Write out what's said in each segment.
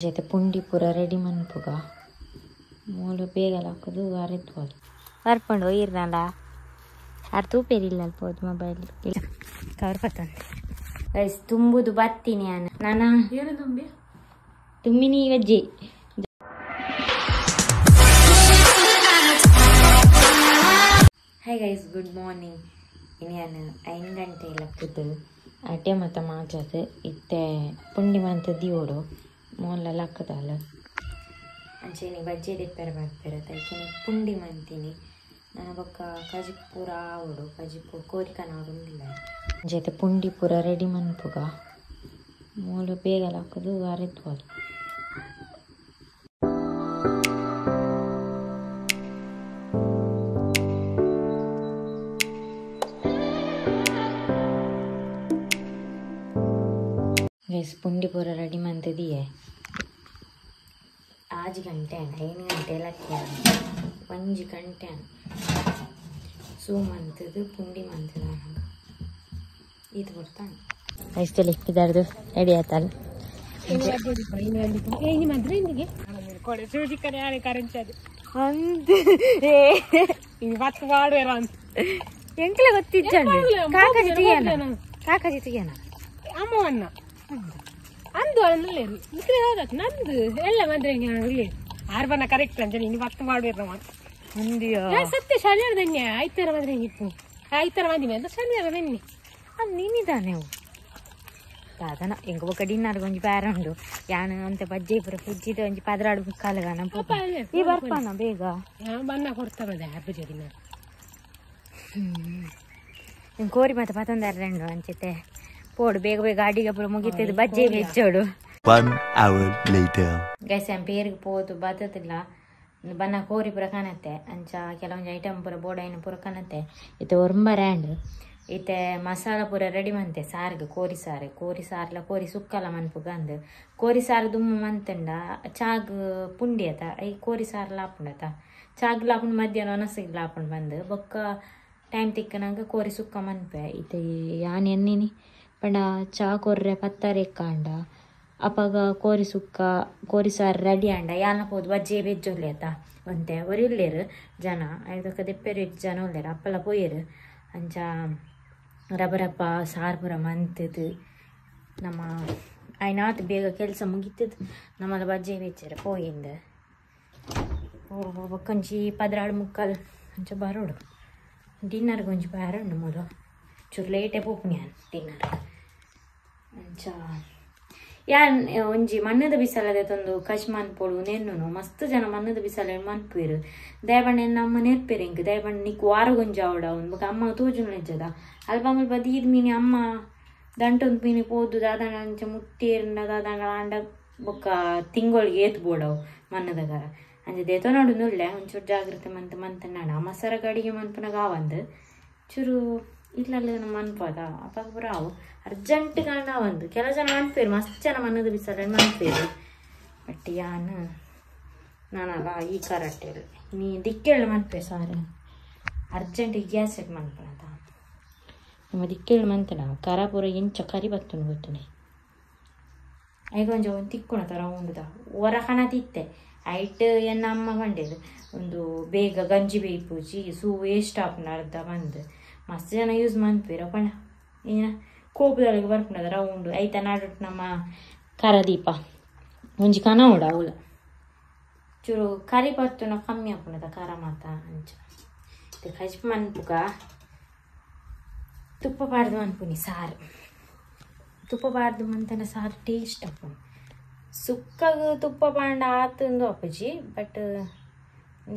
ಜೊತೆ ಪುಂಡಿ ಪೂರ ರೆಡಿ ಮನ್ಪುಗ ಮೂಲು ಬೇಗಲ ಹಾಕೋದು ಅರೆತ್ಬೋದು ಬರ್ಕೊಂಡು ಒಯ್ಯಿರ್ನಲ್ಲ ಯಾರು ತೂಪೇರಿಲ್ಲ ಅಲ್ಪೋದು ಮೊಬೈಲ್ ಇಲ್ಲ ಕವರ್ ಪತ್ತಂತೆ ಗೈಸ್ ತುಂಬುದು ಬರ್ತೀನಿ ನಾನು ಏನು ತುಂಬಿನಿ ವಜ್ಜಿ ಹಾಯ್ ಗೈಸ್ ಗುಡ್ ಮಾರ್ನಿಂಗ್ ಇನ್ನೇನು 5 ಗಂಟೆ ಇಲ್ಲ ಕೂತು ಅಟೆ ಮತ್ತು ಮಾಚದು ಇತ್ತೆ ಪುಂಡಿ ಮಂತ ದಿಯೋಡು ಮೂಲೆಲ್ಲ ಹಾಕದಲ್ಲ ಅಂಚೆನಿ ಬಜ್ಜಿ ದಿಪ್ಪೆರ ಬರ್ತಾರೆ ತೈಕಿನಿ ಪುಂಡಿ ಮಂತೀನಿ ನಾನು ಬೊಕ್ಕ ಕಜಿಪುರ ಆವಡು ಕಜಿಪುರ ಕೋರಿಕನ ಆವಡುಂದಿಲ್ಲ ಜೊತೆ ಪುಂಡಿ ಪೂರ ರೆಡಿ ಮನ್ಪುಗ ಮೂಲು ಬೇಗಲ ಹಾಕೋದು ಅರೆತ್ಬೋದು ಗೈಸ್ ಪುಂಡಿ ಪೂರ ರೆಡಿ ಮಂತದಿಯೇ 6 ಗಂಟೆ 5 ಗಂಟೆ ಲಕ್ಕಿ 1 ಗಂಟೆ ಸೂ ಮಂತದು ಪುಂಡಿ ಮಂತದ ಇದು ಬರ್ತಾನೆ ಇಷ್ಟಲ್ಲಿ ಇದಾರ್ದು ರೆಡಿ ಆಯ್ತಲ್ಲ ಎಂಕ್ಲೆ ಗೊತ್ತಿಜ್ಜಂಡು ಕಾಕಾಜಿ ತೆಗಿಯೋಣ ಅಮ್ಮವನ್ನ ಅಂದು ಅನ್ನಲೇರು ಇದ್ರೆ ಹೋದಕ್ಕೆ ನಂದು ಎಲ್ಲ ಬಂದ್ರೆ ಆರ್ಬನ ಕರೆಕ್ಟ್ ಅಂತ ನೀನು ಭಕ್ತ ಮಾಡಿರ ಸತ್ಯ ಶನಿವಾರ ದನ್ನೆ ಐತಾರ ಬಂದ್ರೆ ಹೆಂಗಿತ್ತು ಐತಾರ ಬಂದಿವೆ ಅಂತ ಶನಿವಾರ ದನ್ನೆ ಅದು ನೀನಿದ್ದಾನೆ ಅವು ಅದನ್ನ ಹೆಂಗ ಒಕ್ಕ ಡಿನ್ನರ್ಗೆ ಒಂಜಿ ಪ್ಯಾರ ಉಂಡು ಯಾನು ಅಂತ ಬಜ್ಜಿ ಪುರ ಫ್ರಿಜ್ಜಿದ ಒಂಜಿ ಪದ್ರಾಡು ಮುಕ್ಕಾಲಗಾನ ಈ ಬರ್ಪಾನ ಬೇಗ ಬಣ್ಣ ಕೊಡ್ತಾ ಬಂದೆ ಹಬ್ಬಜ ಡಿನ್ನರ್ ಕೋರಿ ಮತ್ತೆ ಪತ್ತೊಂದು ಎರಡು ಅಂಚತೆ ಪೋಡು ಬೇಗ ಬೇಗ ಅಡಿಗೆ ಪುರ ಮುಗಿತದ ಬಜ್ಜಿ ಹೆಚ್ಚೋಡು 1 hour later ಗೈಸ್ ಪೇರಿಗೆ ಪೋದು ಬತ್ತದಿಲ್ಲ ಬನ್ನ ಕೋರಿ ಪುರ ಕಾಣತ್ತೆ ಅಂಚ ಕೆಲವೊಂದು ಐಟಮ್ ಪುರ ಬೋಡೈನ ಪುರ ಕಾಣತ್ತೆ ಇತ್ತೆ ಒರ್ಂಬ ರ್ಯಾಂಡ್ ಇತ್ತೆ ಮಸಾಲ ಪೂರ ರೆಡಿ ಮಂತೆ ಸಾರಿಗೆ ಕೋರಿ ಸಾರ್ಲ ಕೋರಿ ಸುಕ್ಕಲ ಮನ್ಪುಗ ಅಂದು ಕೋರಿ ಸಾರು ದುಮ್ಮ ಮಂತಂಡ ಚಾಗ್ ಪುಂಡಿ ಅತ ಐ ಕೋರಿ ಸಾರು ಲಾಪುಂಡತ ಚಾಗ್ ಲಾಪುಂಡು ಮಧ್ಯಾಹ್ನ ಒನಸಿಗೆ ಲಾಪುಂಡು ಬಂದು ಬೊಕ್ಕ ಟೈಮ್ ತಿಕ್ಕನಂಗೆ ಕೋರಿ ಸುಕ್ಕ ಮನ್ಪೆ ಇತ್ತೆ ಯಾನ್ ಎನ್ನಿನಿ ಪಂಡ ಚಾ ಕೊರ್ರೆ ಪತ್ತಾರೆ ಕಾಂಡ ಅಪಾಗ ಕೋರಿ ಸುಕ್ಕ ಕೋರಿ ಸಾರು ರೆಡಿ ಆಂಡ ಯಾನ ಹೋದು ಬಜ್ಜಿ ಬೆಜ್ಜೊಲ್ಲೆ ಆತ ಒಂತೆ ಒರಿಲ್ಲೇರು ಜನ ಐದಕ್ಕೆ ದೆಪ್ಪೆರು ಜನ ಒಲ್ಲೇರು ಅಪ್ಪಲ್ಲ ಪೋಯರು ಅಂಚ ರಬರಪ್ಪ ಸಾರು ಪುರ ಮಂತದು ನಮ್ಮ ಐನಾತ್ ಬೇಗ ಕೆಲಸ ಮುಗಿತದ ನಮ್ಮಲ್ಲ ಬಜ್ಜಿ ಬೆಚ್ಚಾರ ಪೋಯಿಂದ ಕೊಂಚಿ 16:15 ಅಂಚ ಬರೋಡು ಡಿನ್ನರ್ಗೆ ಒಂಚು ಬಾರಂಡು ಮೊದಲು ಚೂರು ಲೇಟೇ ಪೋಪುನಿ ಡಿನ್ನರ್ ಅಂಚ ಯಾನ್ ಒಂಜಿ ಮಣ್ಣದ ಬಿಸಲದೆ ತಂದು ಕಚ್ ಮನ್ಪೋಡು ನೆನ್ನು ಮಸ್ತ್ ಜನ ಮಣ್ಣದ ಬಿಸಲ ಮನ್ಪುರು ದಯಬಣ್ಣ ನಮ್ಮ ನೆರ್ಪೇರು ಹಿಂಗೆ ದಯಬಣ್ಣ ನಿಕ್ ವಾರ ಗೊಂಜ ಅವಡ ಒಂದು ಅಮ್ಮ ತೋಜು ನೆಜ್ಜದ ಅಲ್ಬಂಗಲ್ ಬದೀದ್ ಮೀನಿ ಅಮ್ಮ ದಂಟೊಂದು ಮೀನಿ ಪೋದು ದಾದಾಣ ಅಂಚ ಮುಟ್ಟಿರ್ನ ದಾದಾಣ ಅಂಡ ಬೊಕ್ಕ ತಿಂಗಳಿಗೆ ಏತ್ಬೋಡವು ಮಣ್ಣದಗಾರ ಅಂಚೆ ದೇತೋ ನೋಡು ನುಳ್ಳೆ ಒಂಚೂರು ಜಾಗ್ರತೆ ಮಂತಣ್ಣ ಮಸಾರ ಗಡಿಗೆ ಮನ್ಪನಾಗ ಅವಂದು ಚೂರು ಇಲ್ಲಲ್ಲ ನಮ್ಮ ಮನ್ಪದ ಅಪ್ಪ ಪುರಾವು ಅರ್ಜೆಂಟ್ ಕಾರಣ ಒಂದು ಕೆಲವು ಜನ ಮನ್ಪೇರು ಮಸ್ತ್ ಜನ ಮಣ್ಣದ ಬಿಸಲ ಮನ್ಪೇರು ಬಟ್ ಯಾನು ನಾನಲ್ಲ ಈ ಕರಟ್ಟೆರು ನೀ ದಿಕ್ಕೇಳು ಮನ್ಪೆ ಸಾರು ಅರ್ಜೆಂಟಿಗೆ ಗ್ಯಾಸ್ ಸೆಟ್ ಮನ್ಪನದ ನಿಮ್ಮ ದಿಕ್ಕೇಳು ಮಂತನ ಖರ ಪೂರ ಇಂಚ ಕರಿ ಬತ್ತನು ಗೊತ್ತನೆ ಈಗ ಒಂಚ ಒಂದು ತಿಕ್ಕೋಣ ಥರ ಉಂಡುದ ಹೊರ ಕಣ ತಿತ್ತೆ ಐಟ್ ಎನ್ನ ಅಮ್ಮ ಬಂಡೇದು ಒಂದು ಬೇಗ ಗಂಜಿ ಬೇಯಿ ಪೂಜಿ ಸೂ ವೇಸ್ಟ್ ಆಪ್ನ ಅರ್ಧ ಬಂದು ಮಸ್ತ್ ಜನ ಯೂಸ್ ಮನ್ಪೇರ ಪಣ ಏನ ಕೋಪದೊಳಗೆ ಬರ್ಪುಣದ ರೌಂಡು ಐತ ನಾಡೋಟ್ ನಮ್ಮ ಕರದೀಪ ಒಂಜಿ ಕನ ಉಡ ಅವಳ ಚೂರು ಕರಿ ಬರ್ತುನ ಕಮ್ಮಿ ಆಪುಣದ ಖಾರ ಮಾತ ಅಂಚ ಕಜ್ಪ ಮನ್ಪುಗ ತುಪ್ಪ ಪಾಡ್ದು ಮನ್ಪುನಿ ಸಾರು ತುಪ್ಪ ಪಾಡ್ದು ಮಂತನ ಸಾರು ಟೇಸ್ಟ್ ಅಪ್ಪು ಸುಕ್ಕಾಗ ತುಪ್ಪ ಪಾಂಡ ಆತಂದು ಅಪ್ಪಜಿ ಬಟ್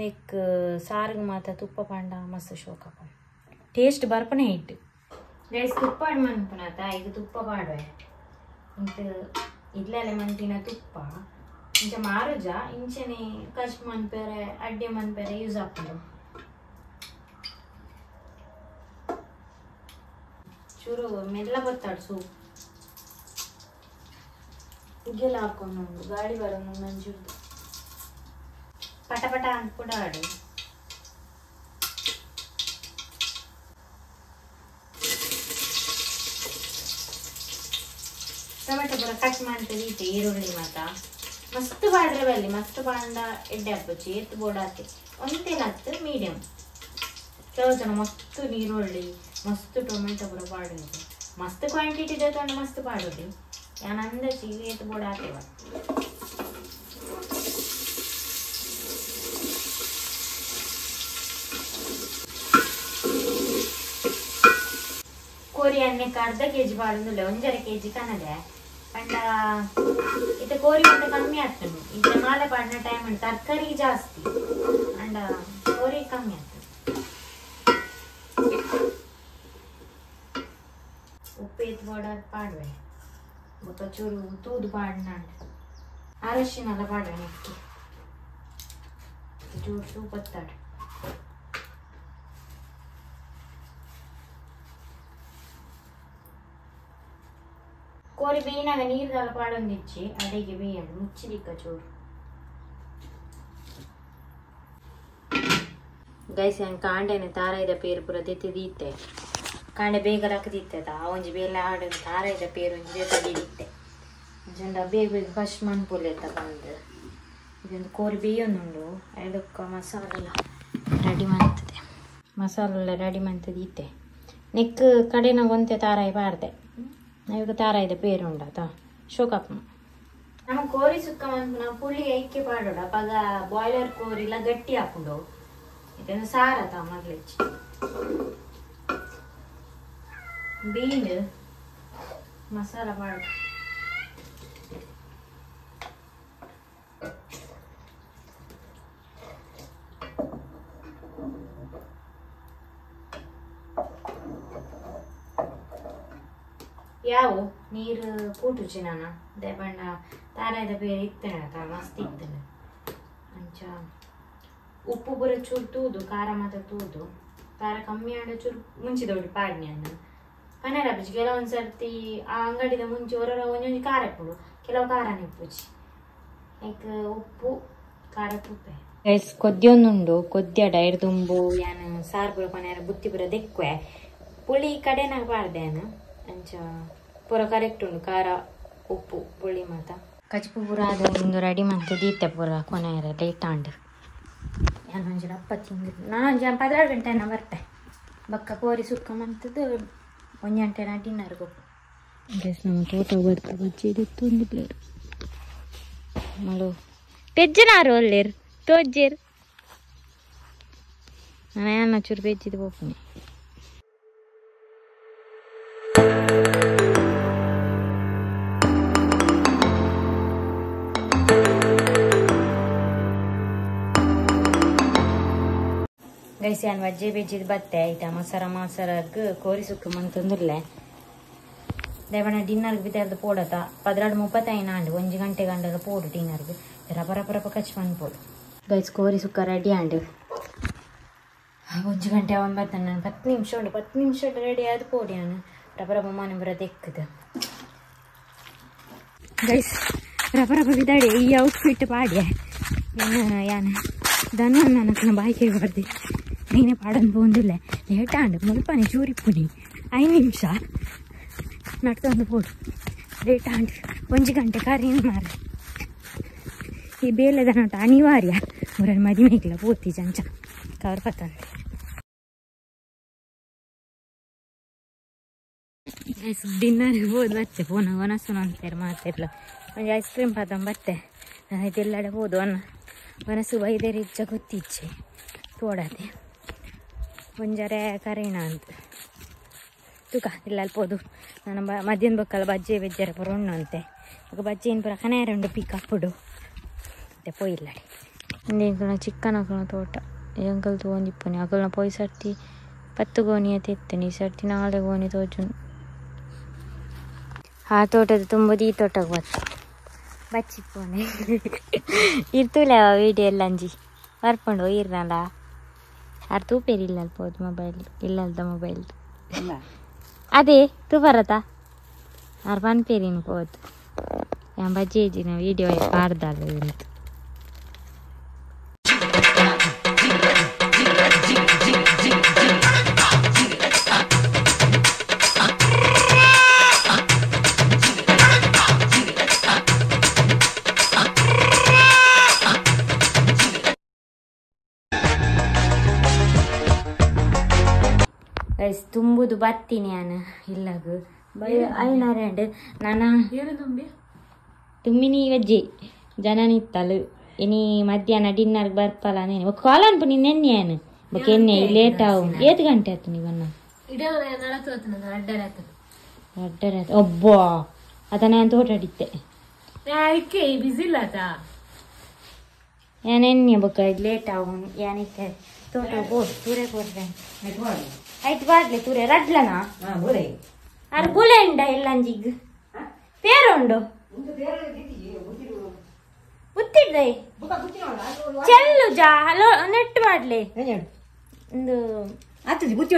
ನೆಕ್ ಸಾರಿಗೆ ಮಾತ್ರ ತುಪ್ಪ ಪಾಂಡ ಮಸ್ತ್ ಶೋಕ ಅಪ್ಪ ಟೇಸ್ಟ್ ಬರ್ಪನೆ ಇಟ್ಟು ಗೈಸ್ ತುಪ್ಪ ಮನ್ಪುನಾತ ಈಗ ತುಪ್ಪ ಪಾಡುವೆ ಇಂತ ಇಡ್ಲೆಲ್ಲ ಮಂತಿನ ತುಪ್ಪ ಇಂಚ ಮಾರುಜ ಇಂಚನೆ ಕಚ್ ಮನ್ಪೇರೆ ಅಡ್ಡೆ ಮನ್ಪೇರೆ ಯೂಸ್ ಹಾಕೊಂಡು ಚೂರು ಮೆಲ್ಲ ಬತ್ತಾಡು ಸೂಪ್ ಉಗ್ಗೆಲ್ಲ ಹಾಕೊಂಡು ಗಾಳಿ ಬರೋನು ಮಂಜುರ್ದು ಪಟ ಪಟ ಅಂತ ಕೂಡ ಆಡು ಟೊಮೆಟೊ ಪೂರ ಕಟ್ ಮಾಡ್ತದೆ ಈರುಳ್ಳಿ ಮಾತ್ರ ಮಸ್ತ್ ಪಾಡ್ರೆ ಬಲ್ಲಿ ಮಸ್ತ್ ಪಾಂಡ ಎಡ್ಡೆ ಹಾಕೋಚಿ ಎತ್ತು ಬೋರ್ಡ್ ಹಾಕಿ ಒಂದೇನತ್ತು ಮೀಡಿಯಮ್ ಕೆಲವು ಜನ ಮಸ್ತ್ ನೀರುಳ್ಳಿ ಮಸ್ತ್ ಟೊಮೆಟೊ ಪೂರ ಪಾಡೋದು ಮಸ್ತ್ ಕ್ವಾಂಟಿಟಿ ತಗೊಂಡು ಮಸ್ತ್ ಪಾಡೋದು ಯಾನ್ ಅಂದಾಜಿ ಎತ್ತು ಬೋರ್ಡ್ ಹಾಕೇವ ಕೋರಿ ಅನ್ನಕ್ಕೆ ಅರ್ಧ ಕೆಜಿ ಪಾಡೋದಿಲ್ಲ 1.5 kg ಕನದೆ ಅಂಡ ಇತ್ತೆ ಕೋರಿ ಅಂತ ಕಮ್ಮಿ ಆಗ್ತದೆ ಈಗ ಮಾಲೆ ಪಾಡಿನ ಟೈಮ್ ಉಂಟು ತರಕಾರಿ ಜಾಸ್ತಿ ಅಂಡ ಕೋರಿ ಕಮ್ಮಿ ಆಗ್ತದೆ ಉಪ್ಪು ಎತ್ತು ಬೋಡ ಪಾಡ್ವೆ ಬೊಕ್ಕ ಚೂರು ತೂದು ಪಾಡಿನ ಅರಶಿನ ಎಲ್ಲ ಪಾಡ್ವೆ ನೆಕ್ಕಿ ಚೂರು ತೂಪತ್ತಾಡು ಕೋರಿ ಬೇಯಿನಾಗ ನೀರ್ದಲ್ಲ ಪಾಡೊಂದಿಚ್ಚಿ ಅಡಿಗೆ ಬೇಯಂಡು ಮುಚ್ಚಿದಿಕ್ಕ ಚೂರು ಗೈಸ್ ಹಂಗೆ ಕಾಂಡೆನೆ ತಾರಾಯ್ದ ಪೇರು ಪೂರ ದೆತ್ತಿದಿತ್ತೆ ಕಾಂಡೆ ಬೇಗ ಹಾಕದಿತ್ತದ ಒಂಜಿ ಬೇಲೆ ಆಡು ತಾರಾಯ್ದ ಪೇರು ಒಂಜಿ ದೆತ್ತದಿತ್ತೆ ಜಂಡ ಬೇಗ ಬೇಗ ಫಸ್ಟ್ ಮನ್ಪುಲೆ ಬಂದು ಇದೊಂದು ಕೋರಿ ಬೇಯೊಂದುಂಡು ಅದಕ್ಕೆ ಮಸಾಲ ರೆಡಿ ಮಾಡ್ತದೆ ಮಸಾಲೆಲ್ಲ ರೆಡಿ ಮಾಡ್ತದಿತ್ತೆ ನೆಕ್ ಕಡೆನಾಗ ಒಂತೆ ತಾರಾಯಿ ಪಾಡ್ದೆ ಇವಾಗ ತಾರಾಯ್ದ ಪೇರು ಉಂಡಾತ ಶೋಕಪ್ಪ ನಮ್ಮ ಕೋರಿ ಸುಕ್ಕ ಮಂತ್ ಪುಳಿ ಐಕ್ಯ ಪಾಡೋಡ ಪಗ ಬಾಯ್ಲರ್ ಕೋರಿ ಇಲ್ಲ ಗಟ್ಟಿ ಹಾಕೊಂಡು ಇದನ್ನು ಸಾರತ ಮಗ್ಲಿಚ್ಚಿ ಬೀಂಡ್ ಮಸಾಲ ಪಾಡು ಯಾವ ನೀರು ಕೂಟುಚಿ ನಾನು ದೇಪಂಡ ತಾರಾಯ್ದ ಬೇರೆ ಇತ್ತೇನೆ ಮಸ್ತ್ ಇತ್ತೇನೆ ಅಂಚ ಉಪ್ಪು ಪೂರ ಚೂರು ತೂದು ಖಾರ ಮಾತ್ರ ತೂದು ಖಾರ ಕಮ್ಮಿ ಆಡ ಚೂರು ಮುಂಚೆ ದೊಡ್ಡ ಪಾಡ್ನಿ ಅನ್ನು ಕನ್ನಡ ಹಬ್ಬಿ ಕೆಲವೊಂದು ಸರ್ತಿ ಆ ಅಂಗಡಿದ ಮುಂಚೆ ಹೊರ ಒಂದೊಂದು ಖಾರ ಇಪ್ಪುಡು ಕೆಲವು ಖಾರ ನಿಪ್ಪುಚಿ ಲೈಕ್ ಉಪ್ಪು ಖಾರ ತುಪ್ಪೆ ಗೈಸ್ ಕೊದ್ದಿಯೊಂದುಂಡು ಕೊದ್ಯ ಡೈರ್ ತುಂಬು ಯಾನು ಸಾರು ಪುರ ಪನೇರ ಬುತ್ತಿ ಪುರ ದೆಕ್ವೆ ಪುಳಿ ಕಡೆನಾಗ ಪಾಡ್ದೇನು ಅಂಚ ಪೂರ ಕರೆಕ್ಟ್ ಉಂಡು ಖಾರ ಉಪ್ಪು ಪುಳಿ ಮಾತ ಕಚ್ಪು ಪೂರ ಅದು ಒಂದು ರೆಡಿ ಮಾಡ್ತು ದೀತೆ ಪೂರ ಕೊನೆಯರ ಲೇಟ್ ಆಂಡು ಏನು ಒಂಜಿ ಅಪ್ಪ ತಿಂದು ನಾನು ಒಂಜಿ 16 ಗಂಟೆನ ಬರ್ತೆ ಬಕ್ಕ ಕೋರಿ ಸುಕ್ಕ ಮಂತದ್ದು 1 ಗಂಟೆನ ಡಿನ್ನರ್ಗೆ ಗೆಸ್ ನಮ್ಮ ತೋಟ ಬರ್ತಾ ಬಜ್ಜಿ ಇತ್ತು ಒಂದು ಪ್ಲೇಟ್ ಮಳು ಪೆಜ್ಜನಾರು ಒಳ್ಳೇರು ತೋಜ್ಜೇರು ನಾನು ಚೂರು ಪೆಜ್ಜಿದ್ದು ಹೋಗ್ತೀನಿ ಗೈಸಿ ನಾನು ವಜ್ಜೆ ಬೆಜ್ಜಿದ್ ಬತ್ತೆ ಆಯ್ತಾ ಮಸಾರಕ್ಕೆ ಕೋರಿ ಸುಕ್ಕ ಮಂತಂದಿರ್ಲೆ ದೇವಣ್ಣ ಡಿನ್ನರ್ಗೆ ಬಿದ್ದಾರ್ದು ಪೋಡತ 16:35 ಆಂಡು 1 ಗಂಟೆ ಗಂಡದ ಪೋಡು ಡಿನ್ನರ್ಗೆ ರಪ ಕಚ್ಚಿ ಬಂದ್ಪೋಡು ಗೈಸ್ ಕೋರಿ ಸುಕ್ಕ ರೆಡಿ ಆಂಡು 1 ಗಂಟೆ 9 ನಾನು 10 ನಿಮಿಷ ಉಂಡು 10 ನಿಮಿಷ ರೆಡಿ ಆದ ಪೋಡಿ ನಾನು ರಪ ಮನೆ ಬರೋದು ಎಕ್ಕದು ಗೈಸ್ ರಪ ಬಿದ್ದಾಡಿ ಈ ಔಟ್ಫಿಟ್ ಪಾಡ್ಯ ಯಾನ ದನ ನನಗೆ ಬಾಯ್ಕೆ ಬರ್ದಿ ನೀನೇ ಪಾಡನ್ ಪೋಂದಿಲ್ಲ ಲೇಟ್ ಆಂಡು ಮುಲ್ಪನಿ ಚೂರಿಪ್ಪುನಿ 5 ನಿಮಿಷ ನಡ್ಕೊಂಡು ಪೋಡು ಲೇಟ್ ಆಂಡು 1 ಗಂಟೆ ಕರೀನ್ ಮಾರ ಈ ಬೇಲೆದ ನೋಟ ಅನಿವಾರ್ಯ ಅವರನ್ನು ಮದುವೆಗಿಲ್ಲ ಪೂರ್ತಿ ಚಂಚ ಕವರ್ ಪತ್ತಂತೆ ಡಿನ್ನರ್ಗೆ ಹೋದ್ ಬತ್ತೆ ಫೋನ್ ಒನಸು ಅಂತಾರೆ ಮಾತಿರ್ಲ ಒಂದು ಐಸ್ ಕ್ರೀಮ್ ಪದ ಬತ್ತೆ ಇದೆಲ್ಲಡೆ ಹೋದು ಒನಸು ಬೈದೇರಿ ಇಚ್ಚ ಗೊತ್ತಿಚ್ಚೆ ತೋಡದೆ ಒಂಜರೆ ಕರೀಣ ಅಂತ ತೂಕ ಇಲ್ಲ ಅಲ್ಪೋದು ನಾನು ಮಧ್ಯಾಹ್ನ ಬಕ್ಕಲ್ಲ ಬಜ್ಜಿ ಬೆಜ್ಜರ ಪುರ ಉಣ್ಣು ಅಂತೆ ಈಗ ಬಜ್ಜಿನ ಪುರ ಕನೇರುಂಡು ಪಿಕ್ ಅಪ್ಪುಡು ಮತ್ತೆ ಪೋಯಿಲ್ಲಡಿ ಇಂಡಿನ ಚಿಕ್ಕನ ಹಾಕೋಣ ತೋಟ ಎಂಕಲ್ ತೊಗೊಂಡಿಪ್ಪನಿ ಅಕಲ್ನ ಪೋಯಿ ಸರ್ತಿ 10 ಗೋಣಿ ಎತ್ತಿನಿ ಈ ಸರ್ತಿ 4 ಗೋಣಿ ತೋಜು ಆ ತೋಟದ ತುಂಬೋದು ಈ ತೋಟಕ್ಕೆ ಬತ್ತು ಬಚ್ಚಿಪ್ಪೋನೆ ಇರ್ತೂಲೆ ವೀಡಿಯೋ ಎಲ್ಲ ಅಂಜಿ ಬರ್ಕೊಂಡು ಇರ್ನಲ್ಲ ಯಾರು ತೂಪೇರಿಲ್ಲ ಅಲ್ಪೋದು ಮೊಬೈಲ್ ಇಲ್ಲಲ್ದ ಮೊಬೈಲ್ ಅದೇ ತೂ ಬರತ್ತಾ ಯಾರು ಪನ್ಪೇರಿನ ಹೋದು ಬಜ್ಜಿ ಇಜ್ಜಿನ ವೀಡಿಯೋ ಪಾಡ್ದಲ್ಲ ಇವತ್ತು ಗೈಸ್ ತುಂಬುದು ಬರ್ತೀನಿ ನಾನು ಇಲ್ಲಗು ಐನಾರಂಡ್ ನಾನು ತುಮ್ಮಿನಿ ವಜ್ಜಿ ಜನ ನಿತ್ತಲು ಇನಿ ಮಧ್ಯಾಹ್ನ ಡಿನ್ನರ್ಗೆ ಬರ್ಪಲ್ಲ ನೀನು ಕಾಲ್ ಅನ್ಪು ನೀನು ಎಣ್ಣೆ ಬೊಕ್ಕ ಎಣ್ಣೆ ಲೇಟ್ ಆವು 8 ಗಂಟೆ ಆಯ್ತು ನೀವನ್ನ ಅಡ್ಡರ ಒಬ್ಬ ಅದನ್ನ ನಾನು ತೋಟ ಅಡಿತ್ತೆ ಬಿಸಿ ಇಲ್ಲ ಏನೆಣ್ಣೆ ಬೊಕ್ಕ ಲೇಟ್ ಆವು ಏನಿತ್ತೆ ತೋಟ ಬೋಡ್ ತೂರೆ ಕೊಡ್ರೆ ಆಯ್ತು ಬಾಡ್ಲೆ ತೂರೆ ರಡ್ಲನಾ ಅರ್ ಬುಲೆ ಉಂಡ ಎಲ್ಲಂಜಿಗ್ ಪೇರುಂಡು ಬುತ್ತಿಡ್ರೆ ಚೆಲ್ಲು ಜಾ ಹಲೋ ನೆಟ್ ಮಾಡ್ಲಿ ಒಂದು ಬುತ್ತಿ